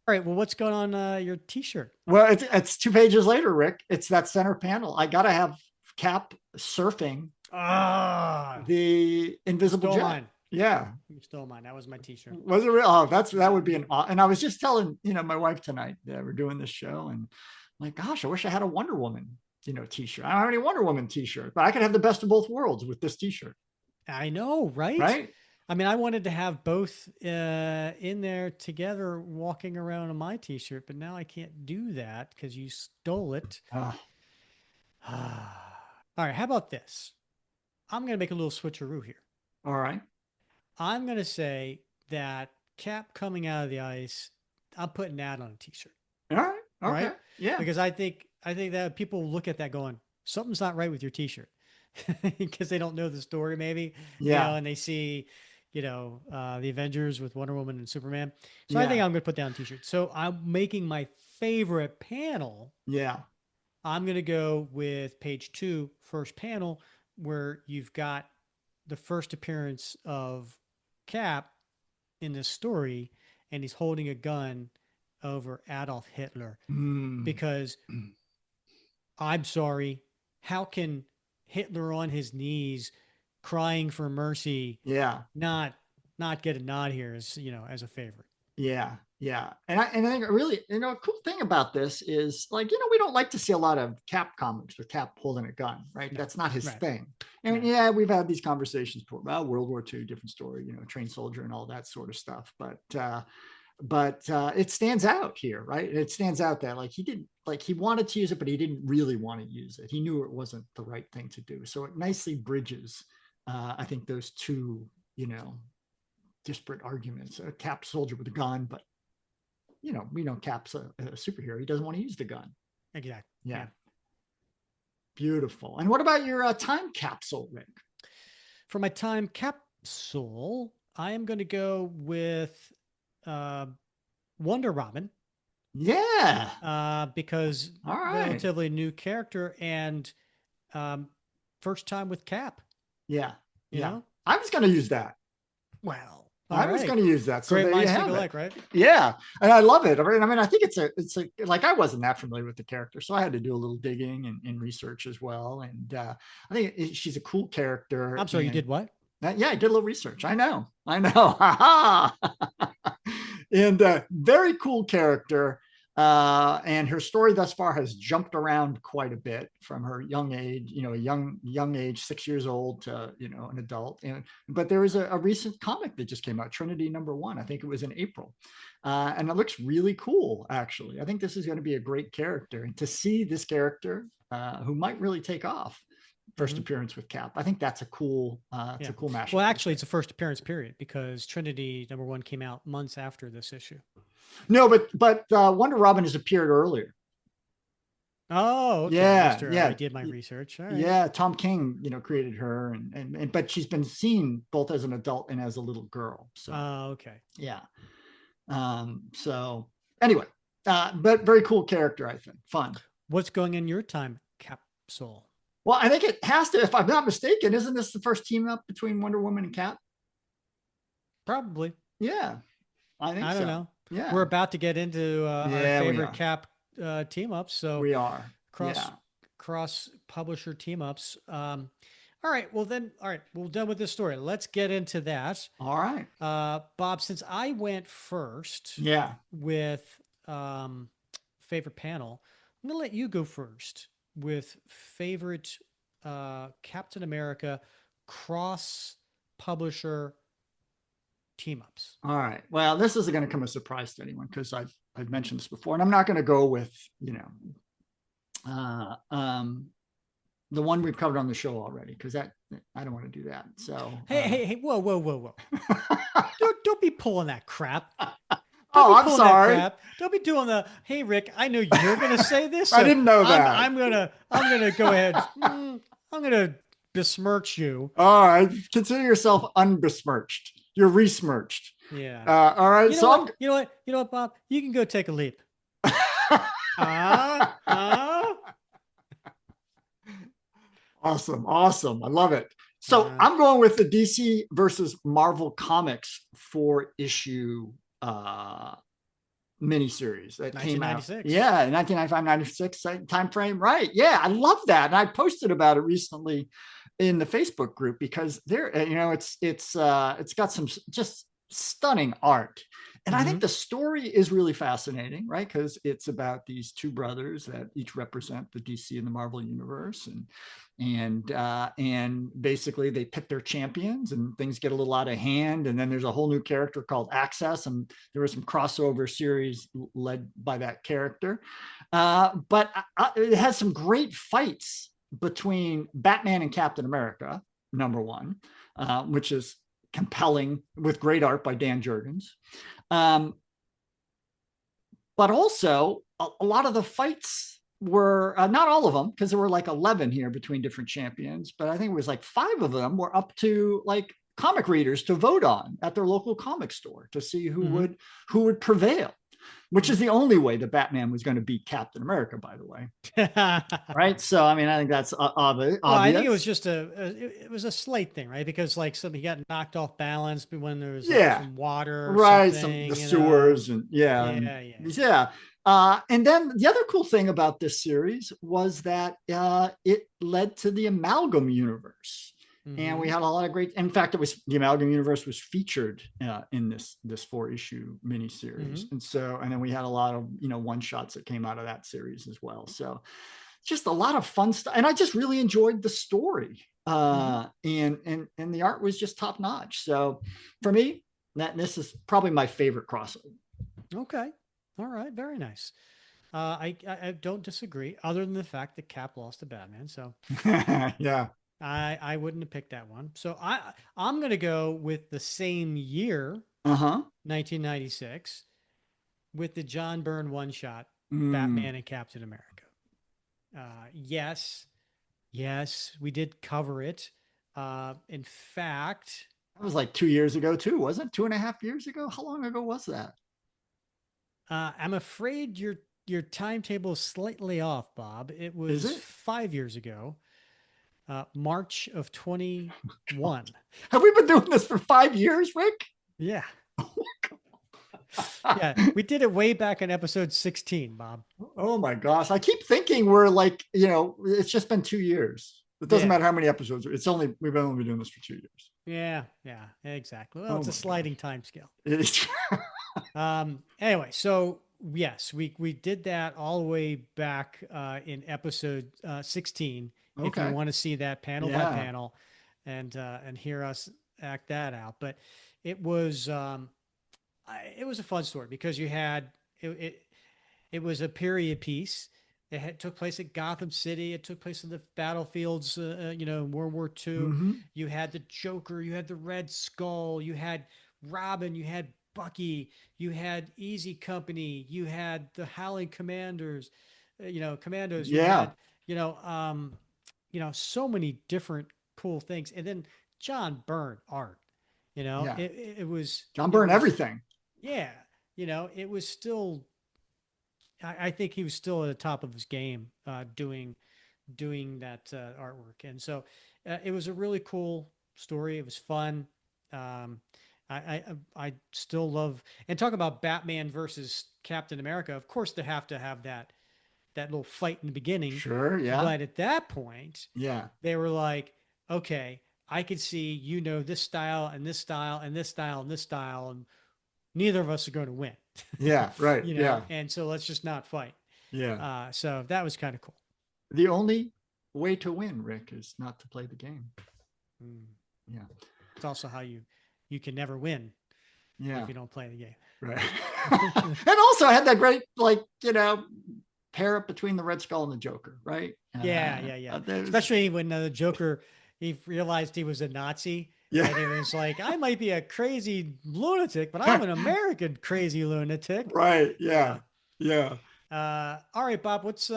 All right. Well, what's going on your t-shirt? Well, it's 2 pages later, Rick. It's that center panel. I gotta have Cap surfing Ah, the you invisible stole jet. mine. Yeah. You stole mine. That was my t-shirt. Was it real? Oh, that would be and I was just telling, my wife tonight that we're doing this show, and I'm like, gosh, I wish I had a Wonder Woman, t-shirt. I don't have any Wonder Woman t-shirt, but I could have the best of both worlds with this t-shirt, I know, right? right? I mean, I wanted to have both in there together walking around on my t-shirt, but now I can't do that because you stole it. Uh, All right. How about this? I'm going to make a little switcheroo here. all right. I'm going to say that Cap coming out of the ice, I'm putting that on a t-shirt. All right. All Okay. right. Yeah. Because I think that people look at that going, something's not right with your t-shirt because they don't know the story, maybe, Yeah. and they see, the Avengers with Wonder Woman and Superman. So I think Yeah. I'm going to put down a t-shirt. So I'm making my favorite panel. Yeah. I'm going to go with page 2, first panel, where you've got the first appearance of Cap in this story, and he's holding a gun over Adolf Hitler. Mm. Because I'm sorry, how can Hitler on his knees crying for mercy Yeah. not get a nod here as as a favorite? Yeah, yeah, and I think really, a cool thing about this is, like, we don't like to see a lot of Cap comics with Cap holding a gun, right? No, That's not his right, thing. And no, yeah, we've had these conversations before about World War II, different story, trained soldier and all that sort of stuff. But it stands out here, right? It stands out that, like, he didn't, like, he wanted to use it, but he didn't really want to use it. He knew it wasn't the right thing to do. So it nicely bridges, I think, those two, disparate arguments. A Cap soldier with a gun, but we know Cap's a superhero. He doesn't want to use the gun. exactly. Yeah. Yeah. Beautiful. And what about your time capsule, Rick? For my time capsule, I am going to go with uh, Wonder Robin Yeah. because All right. relatively new character and um, first time with Cap. Yeah. You Yeah. know, I was going to use that. well, I all was right, going to use that. So great there you minds think have it. alike, right? Yeah. And I love it. I think it's like I wasn't that familiar with the character, so I had to do a little digging and research as well. And I think she's a cool character. I'm sorry, you And did what? yeah, I did a little research. I know. And very cool character. And her story thus far has jumped around quite a bit from her young age, a young age, 6 years old, to an adult. But there was a recent comic that just came out, Trinity #1. I think it was in April, and it looks really cool. Actually, I think this is going to be a great character, and to see this character who might really take off. First appearance with Cap. I think that's a cool, it's a cool mashup. Well, actually, it's a first appearance period because Trinity #1 came out months after this issue. No, but Wonder Robin has appeared earlier. Oh, okay. Yeah. I did my research. All right. Yeah, Tom King, created her, and but she's been seen both as an adult and as a little girl. So. Okay. Yeah. So anyway, but very cool character, I think. Fun. What's going in your time capsule? Well, I think it has to, if I'm not mistaken, isn't this the first team up between Wonder Woman and Cap? Probably. Yeah, I think so. I don't know. Yeah, we're about to get into our favorite Cap team ups. So we are cross publisher team ups. All right. Well, then, we're done with this story. Let's get into that. All right. Bob, since I went first with favorite panel, I'm going to let you go first with favorite Captain America cross publisher team ups. All right. Well, this isn't going to come as a surprise to anyone because I've mentioned this before, and I'm not going to go with the one we've covered on the show already because I don't want to do that. So hey, whoa! don't be pulling that crap. I'm sorry. Don't be doing the, hey, Rick, I know you're going to say this. So I didn't know that. I'm going to go ahead. I'm going to besmirch you. All right. Consider yourself unbesmirched. You're resmirched. Yeah. All right. You know what, Bob? You can go take a leap. Awesome. I love it. So I'm going with the DC versus Marvel Comics 4-issue miniseries that came out. 1995-96 time frame. Right. Yeah, I love that. And I posted about it recently in the Facebook group because it's got some just stunning art. And I think the story is really fascinating, right? Because it's about these two brothers that each represent the DC and the Marvel universe, and basically they pick their champions, and things get a little out of hand. And then there's a whole new character called Access, and there was some crossover series led by that character. But it has some great fights between Batman and Captain America, #1, which is compelling with great art by Dan Jurgens. But also a lot of the fights were not all of them, because there were like 11 here between different champions, but I think it was like 5 of them were up to like comic readers to vote on at their local comic store to see who would prevail, which is the only way the Batman was going to beat Captain America, by the way. Right. So, I mean, I think that's obvious. Well, I think it was just it was a slight thing, right? Because like something got knocked off balance when there was some water, right? The sewers and yeah. And then the other cool thing about this series was that it led to the Amalgam universe. And we had a lot of great, in fact, the Amalgam universe was featured in this 4-issue miniseries. And then we had a lot of, one shots that came out of that series as well. So just a lot of fun stuff. And I just really enjoyed the story. And the art was just top notch. So for me, this is probably my favorite crossover. Okay. All right. Very nice. I don't disagree, other than the fact that Cap lost to Batman. So yeah. I wouldn't have picked that one. So I'm going to go with the same year, 1996, with the John Byrne one-shot, Batman and Captain America. Yes, we did cover it. In fact, that was like 2 years ago too, wasn't it? 2.5 years ago? How long ago was that? I'm afraid your timetable is slightly off, Bob. It was 5 years ago. March of 21. Have we been doing this for 5 years, Rick? Yeah. Yeah, we did it way back in episode 16, Bob. Oh my gosh. I keep thinking we're like, it's just been 2 years. It doesn't matter how many episodes. We've only been doing this for 2 years. Yeah, exactly. Well, it's a sliding time scale. It is. Anyway, so Yes, we did that all the way back in episode 16. If you Okay. want to see that panel by Yeah. panel, and hear us act that out, but it was it was a fun story because you had it was a period piece. Took place at Gotham City. It took place in the battlefields, in World War II. Hmm. You had the Joker, you had the Red Skull, you had Robin, you had Bucky, you had Easy Company, you had the Howling Commanders, Commandos. You Yeah. had, so many different cool things. And then John Byrne art. Yeah. John it Byrne, was, everything. yeah, it was still I think he was still at the top of his game doing that artwork, and so it was a really cool story. It was fun. Um, I still love and talk about Batman versus Captain America. Of course, they have to have that little fight in the beginning, Sure. Yeah. but at that point, Yeah. they were like, okay, I could see this style and this style and this style and this style, and neither of us are going to win, Yeah. Right. Yeah. and so let's just not fight. Yeah. So that was kind of cool. The only way to win, Rick, is not to play the game. Mm. Yeah. It's also how you can never win Yeah. if you don't play the Right. game. And also had that great, pair up between the Red Skull and the Joker, right? Yeah, yeah, yeah. There's, Especially when the Joker he realized he was a Nazi, yeah. and he was like, "I might be a crazy lunatic, but I'm an American crazy lunatic." Right. Yeah. Yeah. Yeah. All right, Bob. What's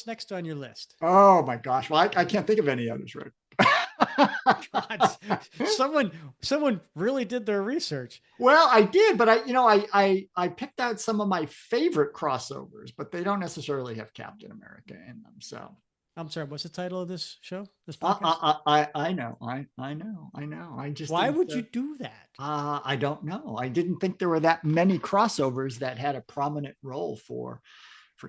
next on your list? Oh my gosh. Well, I can't think of any others, Rick. God, someone really did their research. Well, I did, but I picked out some of my favorite crossovers, but they don't necessarily have Captain America in them. So I'm sorry. What's the title of this show? This I podcast? I know, I know. I just Why didn't. would you do that? I don't know. I didn't think there were that many crossovers that had a prominent role for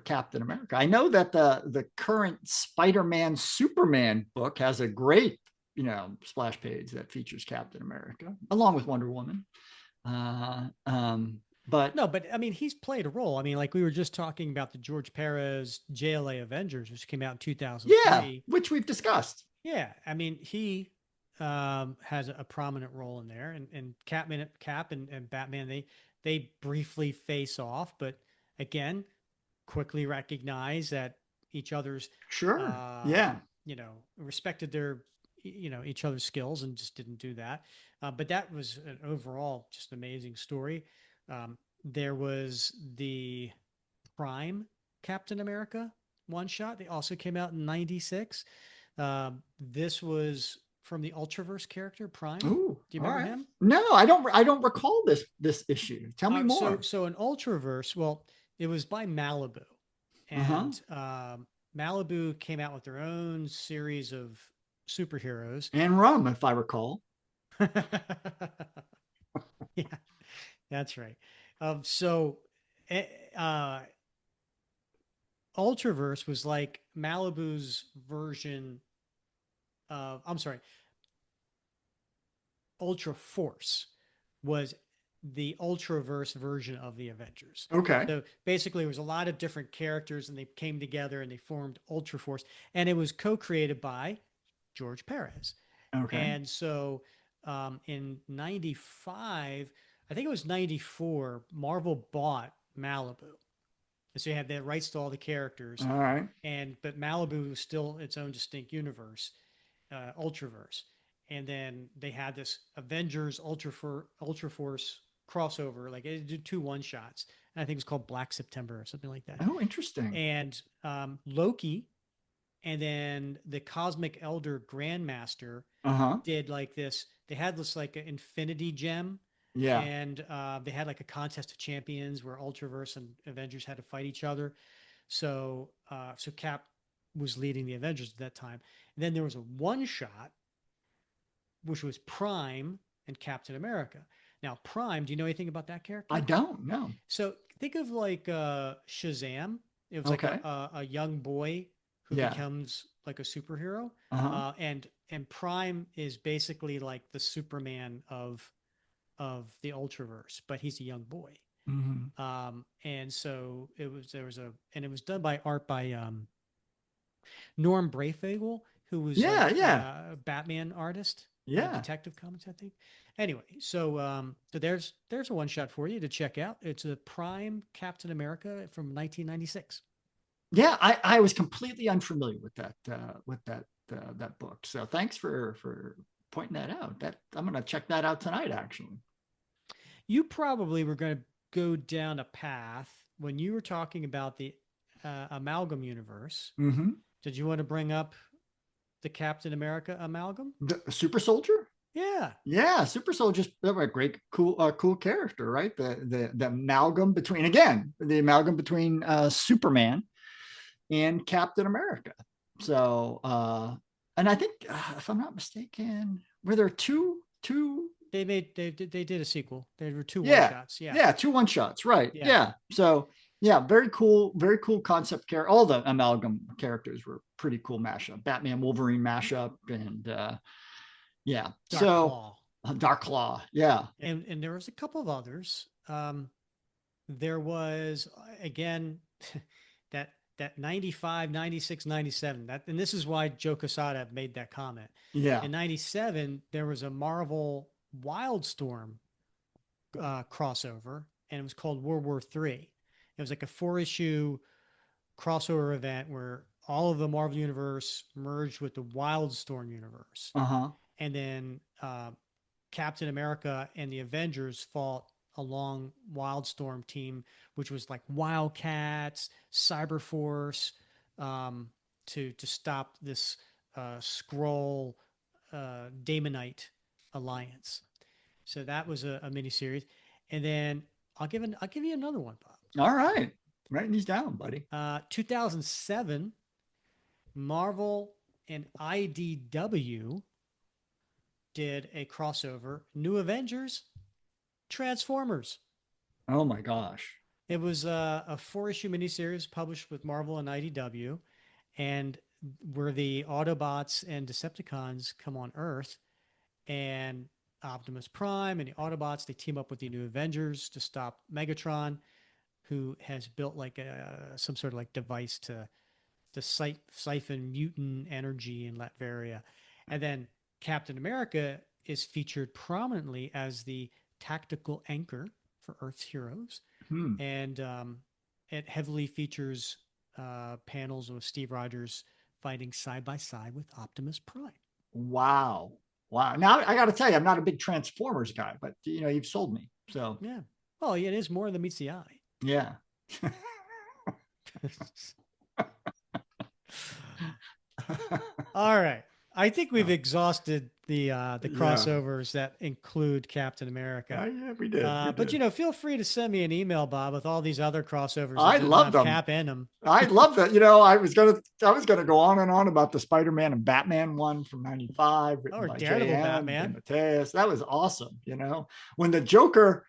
Captain America. I know that the current Spider-Man Superman book has a great splash page that features Captain America along with Wonder Woman. Uh, um, but No, but I mean, he's played a role. I mean, like we were just talking about the George Perez JLA Avengers, which came out in yeah, 2003. which we've discussed. Yeah, I mean, he has a prominent role in there, and Cap and Batman they briefly face off, but again, quickly recognize that each other's, Sure. Yeah. respected their, each other's skills and just didn't do that. But that was an overall just amazing story. There was the Prime Captain America one shot. They also came out in '96. This was from the Ultraverse character Prime. Ooh, Do you all remember right. him? No, I don't recall this issue. Tell me So more. so in Ultraverse, well, it was by Malibu, Uh-huh. and Malibu came out with their own series of superheroes. And rum, if I recall. Yeah, that's right. So eh, uh, Ultraverse was like Malibu's version of, I'm sorry, Ultra Force was the Ultraverse version of the Avengers. Okay. So basically, it was a lot of different characters, and they came together and they formed Ultra Force, and it was co-created by George Perez. Okay. And so in '95, I think it was '94, Marvel bought Malibu. And so you had the rights to all the characters, All right. but Malibu was still its own distinct universe, Ultraverse. And then they had this Avengers Ultra Force crossover, like it did two one shots. And I think it was called Black September or something like that. Oh, interesting. And Loki, and then the Cosmic Elder Grandmaster Uh-huh. did like this. They had this like an Infinity Gem, Yeah. and they had like a contest of champions where Ultraverse and Avengers had to fight each other. So Cap was leading the Avengers at that time. And then there was a one shot, which was Prime and Captain America. Now, Prime, do you know anything about that I character? don't know. So think of like Shazam. It was like Okay. a young boy who Yeah. becomes like a superhero, Uh-huh. and Prime is basically like the Superman of the Ultraverse, but he's a young boy. Mhm. And so it was done by art by Norm Brayfagle, who was Yeah, like yeah, a Batman artist, yeah. Detective Comics, I think. Anyway, so there's a one shot for you to check out. It's a Prime Captain America from 1996. Yeah, I was completely unfamiliar with that book. So thanks for pointing that out. That I'm gonna check that out tonight, actually. You probably were going to go down a path when you were talking about the amalgam universe. Mm-hmm. Did you want to bring up the Captain America amalgam? The Super Soldier? Yeah. Yeah, Super Soldier's a great, cool character, right? The amalgam between, again, the amalgam between Superman and Captain America. So, and I think, if I'm not mistaken, were there two? They did a sequel. There were two one Yeah, shots. Yeah. yeah, two one shots, right? Yeah. Yeah. So, yeah, very cool concept character. All the amalgam characters were pretty cool mashup. Batman Wolverine mashup, and yeah. Dark So, Claw. Dark Claw, yeah. And there was a couple of others. There was again that 95, 96, 97. That and this is why Joe Quesada made that comment. Yeah. In 97, there was a Marvel Wildstorm crossover, and it was called World War III. It was like a 4 issue crossover event where all of the Marvel universe merged with the Wildstorm universe, Uh-huh. and then Captain America and the Avengers fought along Wildstorm team, which was like Wildcats, Cyberforce, to stop this Skrull Damonite alliance. So that was a mini series, and then I'll give you another one, Bob. All right. Writing these down, buddy. 2007, Marvel and IDW did a crossover. New Avengers, Transformers. Oh my gosh. It was a 4 issue miniseries published with Marvel and IDW, and where the Autobots and Decepticons come on Earth, and Optimus Prime and the Autobots they team up with the New Avengers to stop Megatron, who has built like some sort of like device to siphon mutant energy in Latveria. And then Captain America is featured prominently as the tactical anchor for Earth's heroes. Hmm. And it heavily features panels with Steve Rogers fighting side by side with Optimus Prime. Wow. Wow. Now I got to tell you, I'm not a big Transformers guy, but you've sold me. So, Yeah. Oh, yeah, it is more than meets the eye. yeah. All right. I think we've Yeah. exhausted the Yeah. crossovers that include Captain America. Yeah, we did. We But did. feel free to send me an email, Bob, with all these other crossovers that I don't love have them. Cap in them. I love that. I was gonna go on and on about the Spider-Man and Batman one from '95, written Or by Daredevil J.M. Batman. DeMatteis. That was awesome. When the Joker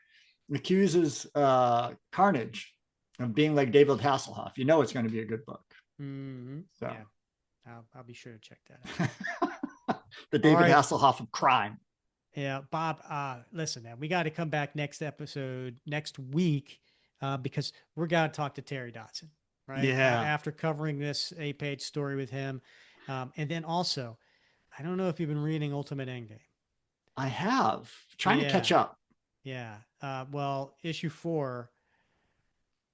accuses Carnage of being like David Hasselhoff, it's going to be a good book. Mm-hmm. So, Yeah, I'll be sure to check that out. the All David right. Hasselhoff of crime. Yeah, Bob. Listen, man, we got to come back next episode next week because we're gonna talk to Terry Dodson, right? Yeah, After covering this 8-page story with him, and then also, I don't know if you've been reading Ultimate Endgame. I have. Trying to Yeah, catch up. yeah. Well, issue 4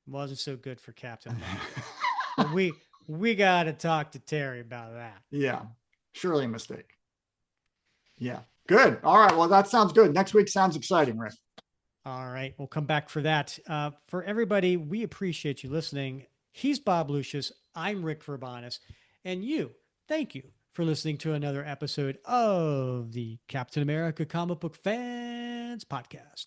wasn't so good for Captain America, but we got to talk to Terry about that. Yeah, surely a mistake. Yeah, good. All right. Well, that sounds good. Next week sounds exciting, Rick. All right, we'll come back for that. For everybody, we appreciate you listening. He's Bob Lucius. I'm Rick Verbanis. And thank you for listening to another episode of the Captain America Comic Book Fans Podcast.